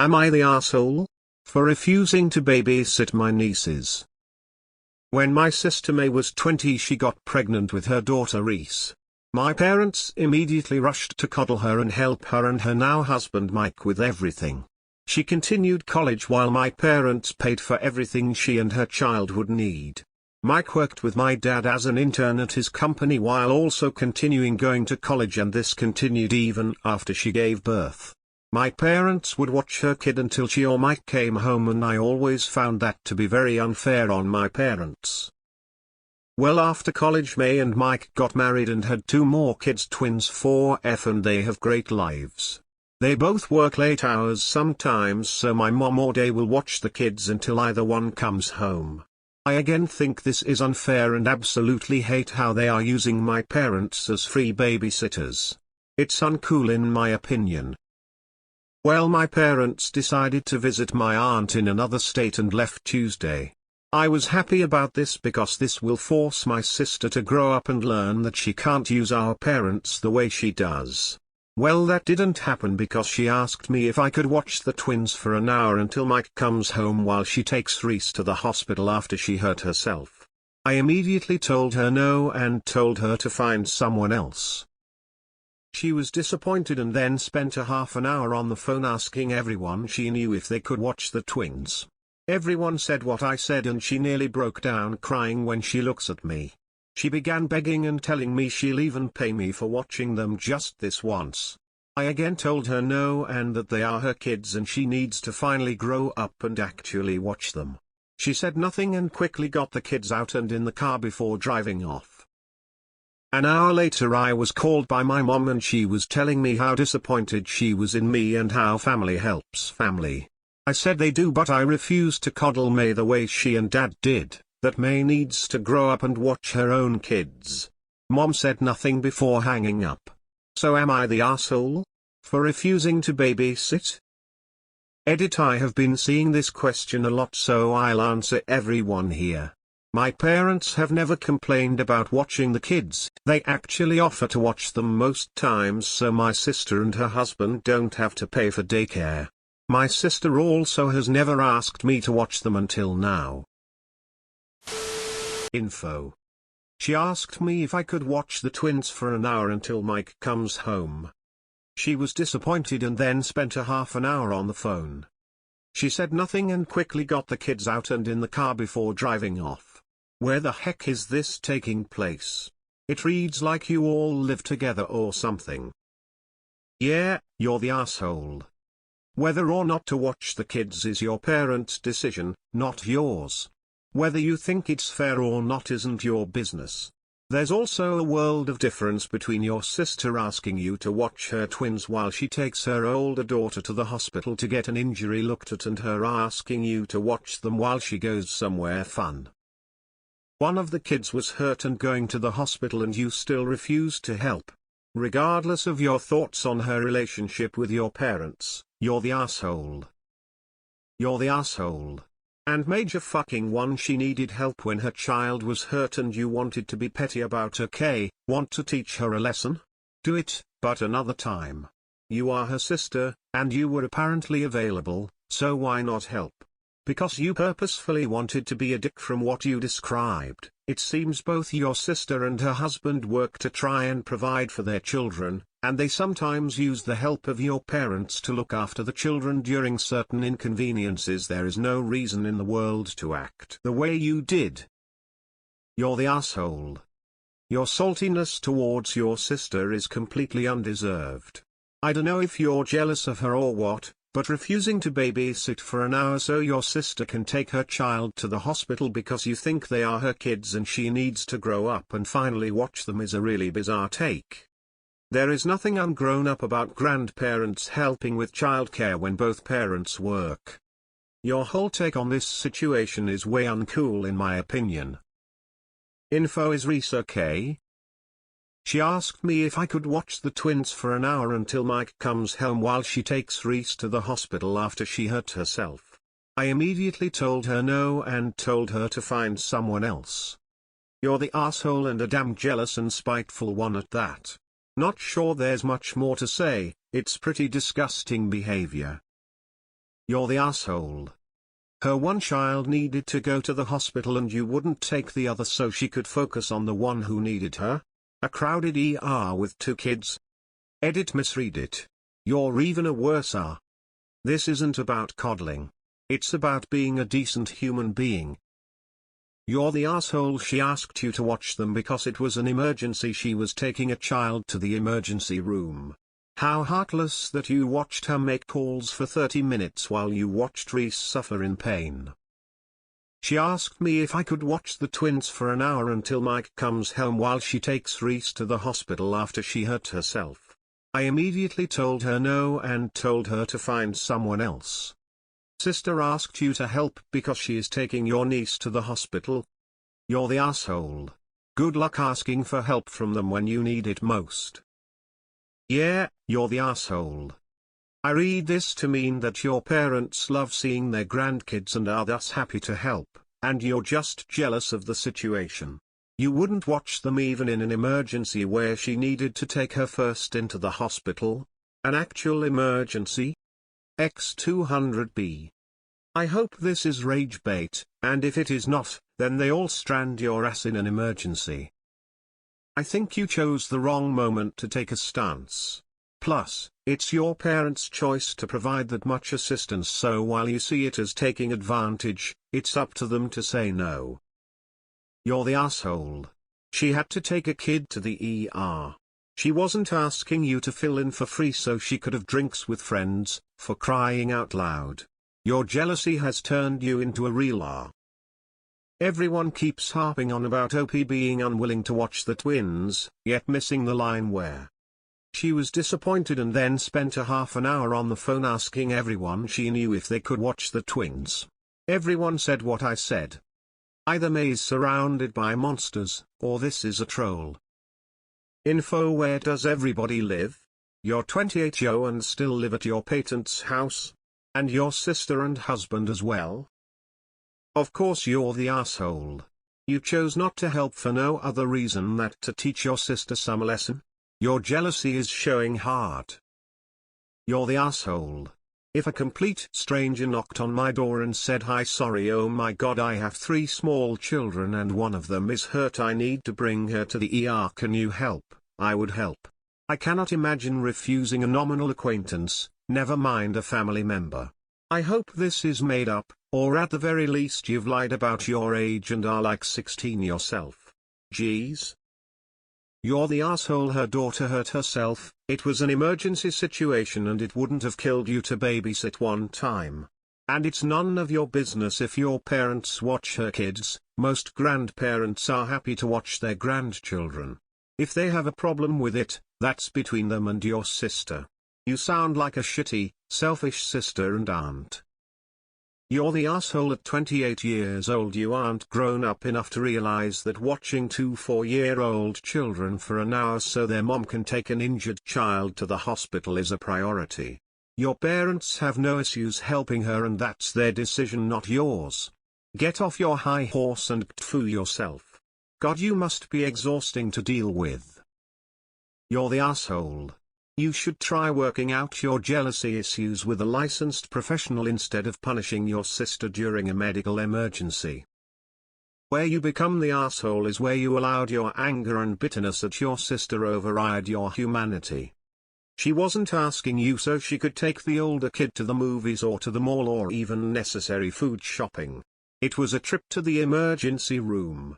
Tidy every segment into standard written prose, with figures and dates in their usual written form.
Am I the asshole? For refusing to babysit my nieces. When my sister May was 20, she got pregnant with her daughter Reese. My parents immediately rushed to coddle her and help her and her now husband Mike with everything. She continued college while my parents paid for everything she and her child would need. Mike worked with my dad as an intern at his company while also continuing going to college, and this continued even after she gave birth. My parents would watch her kid until she or Mike came home, and I always found that to be very unfair on my parents. Well, after college, May and Mike got married and had 2 more kids, twins 4F, and they have great lives. They both work late hours sometimes, so my mom or dad will watch the kids until either one comes home. I again think this is unfair and absolutely hate how they are using my parents as free babysitters. It's uncool in my opinion. Well, my parents decided to visit my aunt in another state and left Tuesday. I was happy about this because this will force my sister to grow up and learn that she can't use our parents the way she does. Well, that didn't happen because she asked me if I could watch the twins for an hour until Mike comes home while she takes Reese to the hospital after she hurt herself. I immediately told her no and told her to find someone else. She was disappointed and then spent a half an hour on the phone asking everyone she knew if they could watch the twins. Everyone said what I said and she nearly broke down crying when she looks at me. She began begging and telling me she'll even pay me for watching them just this once. I again told her no and that they are her kids and she needs to finally grow up and actually watch them. She said nothing and quickly got the kids out and in the car before driving off. An hour later I was called by my mom and she was telling me how disappointed she was in me and how family helps family. I said they do, but I refused to coddle May the way she and dad did, that May needs to grow up and watch her own kids. Mom said nothing before hanging up. So am I the asshole? For refusing to babysit? Edit: I have been seeing this question a lot, so I'll answer everyone here. My parents have never complained about watching the kids. They actually offer to watch them most times so my sister and her husband don't have to pay for daycare. My sister also has never asked me to watch them until now. Info. She asked me if I could watch the twins for an hour until Mike comes home. She was disappointed and then spent a half an hour on the phone. She said nothing and quickly got the kids out and in the car before driving off. Where the heck is this taking place? It reads like you all live together or something. Yeah, you're the asshole. Whether or not to watch the kids is your parents' decision, not yours. Whether you think it's fair or not isn't your business. There's also a world of difference between your sister asking you to watch her twins while she takes her older daughter to the hospital to get an injury looked at and her asking you to watch them while she goes somewhere fun. One of the kids was hurt and going to the hospital and you still refuse to help. Regardless of your thoughts on her relationship with your parents, you're the asshole. You're the asshole. And major fucking one, she needed help when her child was hurt and you wanted to be petty about okay, want to teach her a lesson? Do it, but another time. You are her sister, and you were apparently available, so why not help? Because you purposefully wanted to be a dick from what you described. It seems both your sister and her husband work to try and provide for their children, and they sometimes use the help of your parents to look after the children during certain inconveniences. There is no reason in the world to act the way you did. You're the asshole. Your saltiness towards your sister is completely undeserved. I don't know if you're jealous of her or what, but refusing to babysit for an hour so your sister can take her child to the hospital because you think they are her kids and she needs to grow up and finally watch them is a really bizarre take. There is nothing ungrown up about grandparents helping with childcare when both parents work. Your whole take on this situation is way uncool in my opinion. Info: is Reese okay? She asked me if I could watch the twins for an hour until Mike comes home while she takes Reese to the hospital after she hurt herself. I immediately told her no and told her to find someone else. You're the asshole and a damn jealous and spiteful one at that. Not sure there's much more to say, it's pretty disgusting behavior. You're the asshole. Her one child needed to go to the hospital and you wouldn't take the other so she could focus on the one who needed her? A crowded ER with 2 kids? Edit misread it. You're even a worse R. This isn't about coddling. It's about being a decent human being. You're the asshole. She asked you to watch them because it was an emergency. She was taking a child to the emergency room. How heartless that you watched her make calls for 30 minutes while you watched Reese suffer in pain. She asked me if I could watch the twins for an hour until Mike comes home while she takes Reese to the hospital after she hurt herself. I immediately told her no and told her to find someone else. Sister asked you to help because she is taking your niece to the hospital. You're the asshole. Good luck asking for help from them when you need it most. Yeah, you're the asshole. I read this to mean that your parents love seeing their grandkids and are thus happy to help, and you're just jealous of the situation. You wouldn't watch them even in an emergency where she needed to take her first into the hospital? An actual emergency? X200B. I hope this is rage bait, and if it is not, then they all strand your ass in an emergency. I think you chose the wrong moment to take a stance. Plus, it's your parents' choice to provide that much assistance, so while you see it as taking advantage, it's up to them to say no. You're the asshole. She had to take a kid to the ER. She wasn't asking you to fill in for free so she could have drinks with friends, for crying out loud. Your jealousy has turned you into a real R. Everyone keeps harping on about OP being unwilling to watch the twins, yet missing the line where she was disappointed and then spent a half an hour on the phone asking everyone she knew if they could watch the twins. Everyone said what I said. Either May is surrounded by monsters, or this is a troll. Info: where does everybody live? You're 28 yo and still live at your patent's house? And your sister and husband as well? Of course you're the asshole. You chose not to help for no other reason than to teach your sister some lesson. Your jealousy is showing hard. You're the asshole. If a complete stranger knocked on my door and said, "Hi, sorry, oh my god, I have 3 small children and one of them is hurt, I need to bring her to the ER, can you help?" I would help. I cannot imagine refusing a nominal acquaintance, never mind a family member. I hope this is made up, or at the very least you've lied about your age and are like 16 yourself. Jeez. You're the asshole. Her daughter hurt herself, it was an emergency situation and it wouldn't have killed you to babysit one time. And it's none of your business if your parents watch her kids. Most grandparents are happy to watch their grandchildren. If they have a problem with it, that's between them and your sister. You sound like a shitty, selfish sister and aunt. You're the asshole. At 28 years old you aren't grown up enough to realize that watching 2 4-year-old children for an hour so their mom can take an injured child to the hospital is a priority. Your parents have no issues helping her and that's their decision, not yours. Get off your high horse and fool yourself. God, you must be exhausting to deal with. You're the asshole. You should try working out your jealousy issues with a licensed professional instead of punishing your sister during a medical emergency. Where you become the asshole is where you allowed your anger and bitterness at your sister override your humanity. She wasn't asking you so she could take the older kid to the movies or to the mall or even necessary food shopping. It was a trip to the emergency room.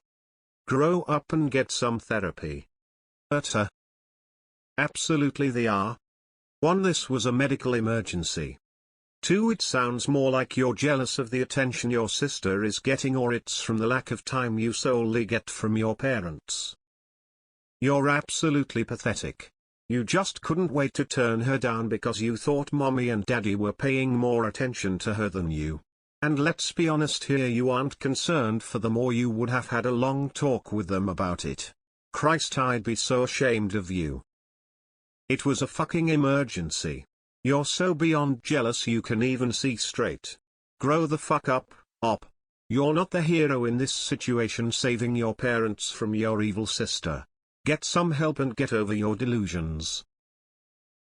Grow up and get some therapy. AITA. Absolutely they are. 1. This was a medical emergency. 2. It sounds more like you're jealous of the attention your sister is getting, or it's from the lack of time you solely get from your parents. You're absolutely pathetic. You just couldn't wait to turn her down because you thought mommy and daddy were paying more attention to her than you. And let's be honest here, you aren't concerned for them or you would have had a long talk with them about it. Christ, I'd be so ashamed of you. It was a fucking emergency. You're so beyond jealous you can even see straight. Grow the fuck up, op. You're not the hero in this situation saving your parents from your evil sister. Get some help and get over your delusions.